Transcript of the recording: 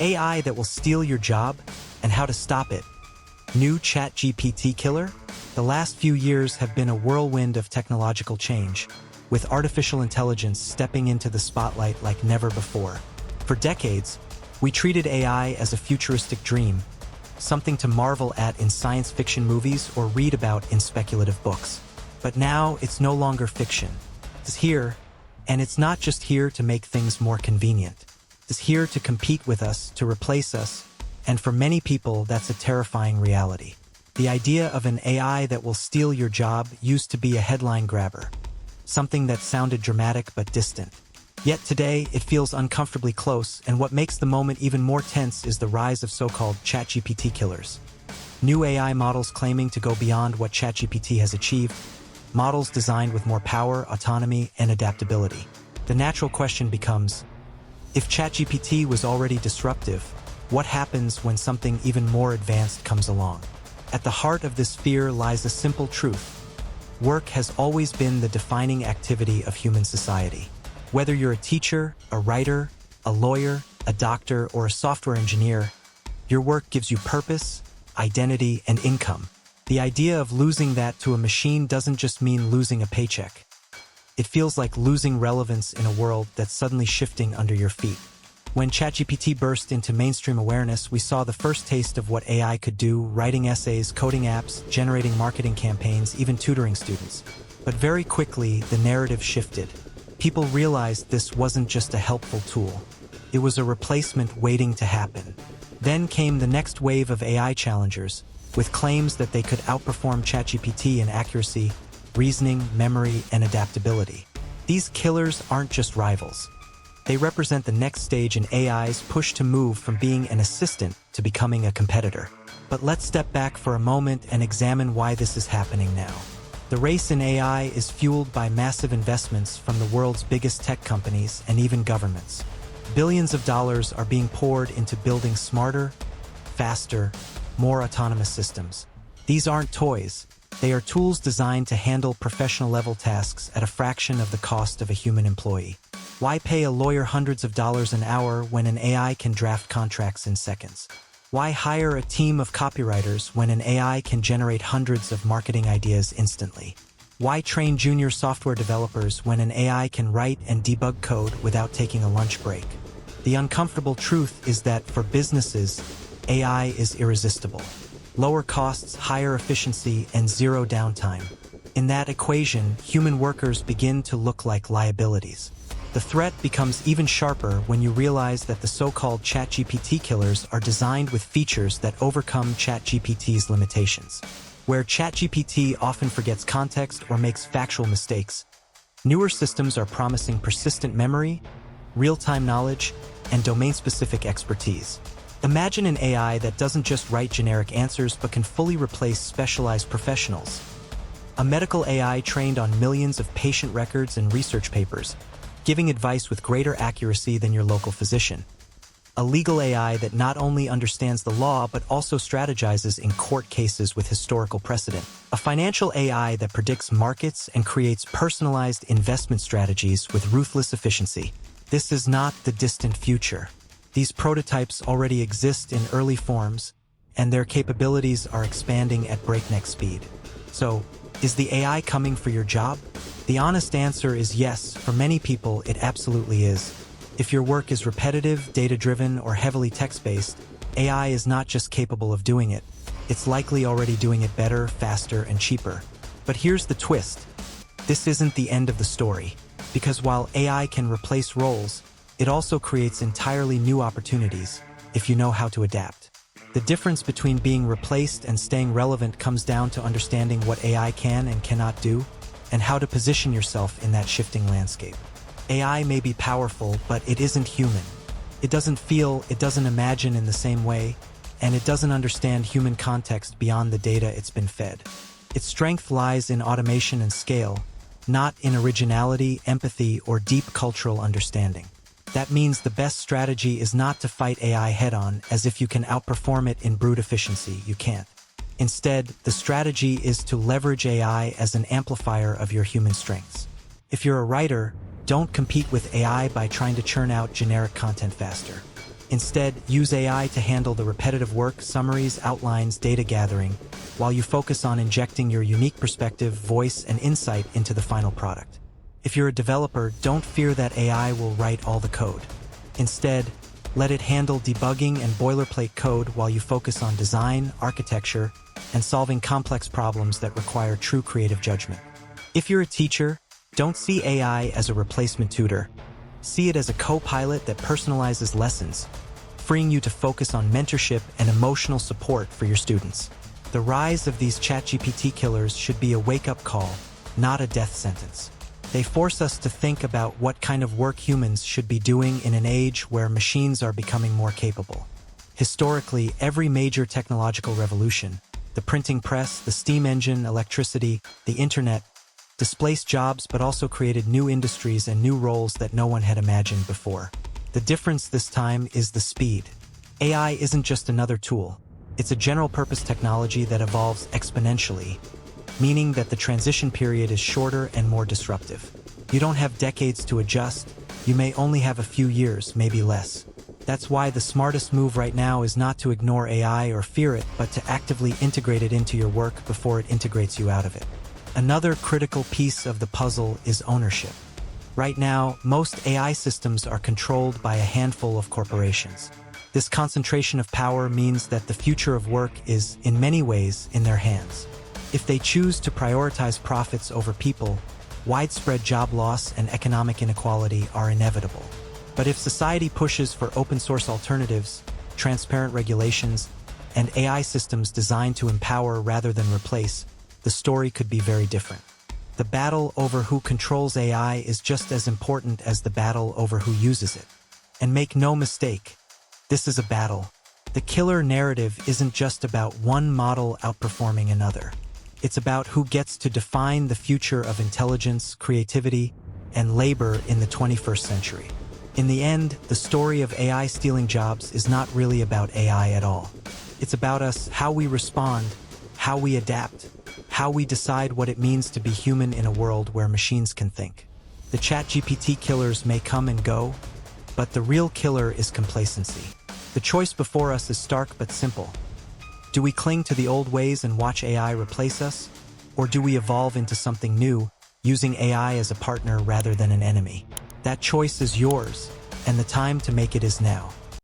The AI that will steal your job and how to stop it. New ChatGPT-killer? The last few years have been a whirlwind of technological change, with artificial intelligence stepping into the spotlight like never before. For decades, we treated AI as a futuristic dream, something to marvel at in science fiction movies or read about in speculative books. But now it's no longer fiction. It's here, and it's not just here to make things more convenient. It's here to compete with us, to replace us, and for many people, that's a terrifying reality. The idea of an AI that will steal your job used to be a headline grabber, something that sounded dramatic but distant. Yet today, it feels uncomfortably close, and what makes the moment even more tense is the rise of so-called ChatGPT killers. New AI models claiming to go beyond what ChatGPT has achieved, models designed with more power, autonomy, and adaptability. The natural question becomes, if ChatGPT was already disruptive, what happens when something even more advanced comes along? At the heart of this fear lies a simple truth. Work has always been the defining activity of human society. Whether you're a teacher, a writer, a lawyer, a doctor, or a software engineer, your work gives you purpose, identity, and income. The idea of losing that to a machine doesn't just mean losing a paycheck. It feels like losing relevance in a world that's suddenly shifting under your feet. When ChatGPT burst into mainstream awareness, we saw the first taste of what AI could do, writing essays, coding apps, generating marketing campaigns, even tutoring students. But very quickly, the narrative shifted. People realized this wasn't just a helpful tool. It was a replacement waiting to happen. Then came the next wave of AI challengers, with claims that they could outperform ChatGPT in accuracy, reasoning, memory, and adaptability. These killers aren't just rivals. They represent the next stage in AI's push to move from being an assistant to becoming a competitor. But let's step back for a moment and examine why this is happening now. The race in AI is fueled by massive investments from the world's biggest tech companies and even governments. Billions of dollars are being poured into building smarter, faster, more autonomous systems. These aren't toys. They are tools designed to handle professional-level tasks at a fraction of the cost of a human employee. Why pay a lawyer hundreds of dollars an hour when an AI can draft contracts in seconds? Why hire a team of copywriters when an AI can generate hundreds of marketing ideas instantly? Why train junior software developers when an AI can write and debug code without taking a lunch break? The uncomfortable truth is that for businesses, AI is irresistible. Lower costs, higher efficiency, and zero downtime. In that equation, human workers begin to look like liabilities. The threat becomes even sharper when you realize that the so-called ChatGPT killers are designed with features that overcome ChatGPT's limitations. Where ChatGPT often forgets context or makes factual mistakes, newer systems are promising persistent memory, real-time knowledge, and domain-specific expertise. Imagine an AI that doesn't just write generic answers but can fully replace specialized professionals. A medical AI trained on millions of patient records and research papers, giving advice with greater accuracy than your local physician. A legal AI that not only understands the law but also strategizes in court cases with historical precedent. A financial AI that predicts markets and creates personalized investment strategies with ruthless efficiency. This is not the distant future. These prototypes already exist in early forms, and their capabilities are expanding at breakneck speed. So, is the AI coming for your job? The honest answer is yes. For many people, it absolutely is. If your work is repetitive, data-driven, or heavily text-based, AI is not just capable of doing it. It's likely already doing it better, faster, and cheaper. But here's the twist. This isn't the end of the story. Because while AI can replace roles, it also creates entirely new opportunities if you know how to adapt. The difference between being replaced and staying relevant comes down to understanding what AI can and cannot do, and how to position yourself in that shifting landscape. AI may be powerful, but it isn't human. It doesn't feel, it doesn't imagine in the same way, and it doesn't understand human context beyond the data it's been fed. Its strength lies in automation and scale, not in originality, empathy, or deep cultural understanding. That means the best strategy is not to fight AI head-on as if you can outperform it in brute efficiency. You can't. Instead, the strategy is to leverage AI as an amplifier of your human strengths. If you're a writer, don't compete with AI by trying to churn out generic content faster. Instead, use AI to handle the repetitive work, summaries, outlines, data gathering, while you focus on injecting your unique perspective, voice, and insight into the final product. If you're a developer, don't fear that AI will write all the code. Instead, let it handle debugging and boilerplate code while you focus on design, architecture, and solving complex problems that require true creative judgment. If you're a teacher, don't see AI as a replacement tutor. See it as a co-pilot that personalizes lessons, freeing you to focus on mentorship and emotional support for your students. The rise of these ChatGPT killers should be a wake-up call, not a death sentence. They force us to think about what kind of work humans should be doing in an age where machines are becoming more capable. Historically, every major technological revolution, the printing press, the steam engine, electricity, the internet, displaced jobs but also created new industries and new roles that no one had imagined before. The difference this time is the speed. AI isn't just another tool. It's a general-purpose technology that evolves exponentially, meaning that the transition period is shorter and more disruptive. You don't have decades to adjust. You may only have a few years, maybe less. That's why the smartest move right now is not to ignore AI or fear it, but to actively integrate it into your work before it integrates you out of it. Another critical piece of the puzzle is ownership. Right now, most AI systems are controlled by a handful of corporations. This concentration of power means that the future of work is, in many ways, in their hands. If they choose to prioritize profits over people, widespread job loss and economic inequality are inevitable. But if society pushes for open-source alternatives, transparent regulations, and AI systems designed to empower rather than replace, the story could be very different. The battle over who controls AI is just as important as the battle over who uses it. And make no mistake, this is a battle. The killer narrative isn't just about one model outperforming another. It's about who gets to define the future of intelligence, creativity, and labor in the 21st century. In the end, the story of AI stealing jobs is not really about AI at all. It's about us, how we respond, how we adapt, how we decide what it means to be human in a world where machines can think. The ChatGPT killers may come and go, but the real killer is complacency. The choice before us is stark but simple. Do we cling to the old ways and watch AI replace us? Or do we evolve into something new, using AI as a partner rather than an enemy? That choice is yours, and the time to make it is now.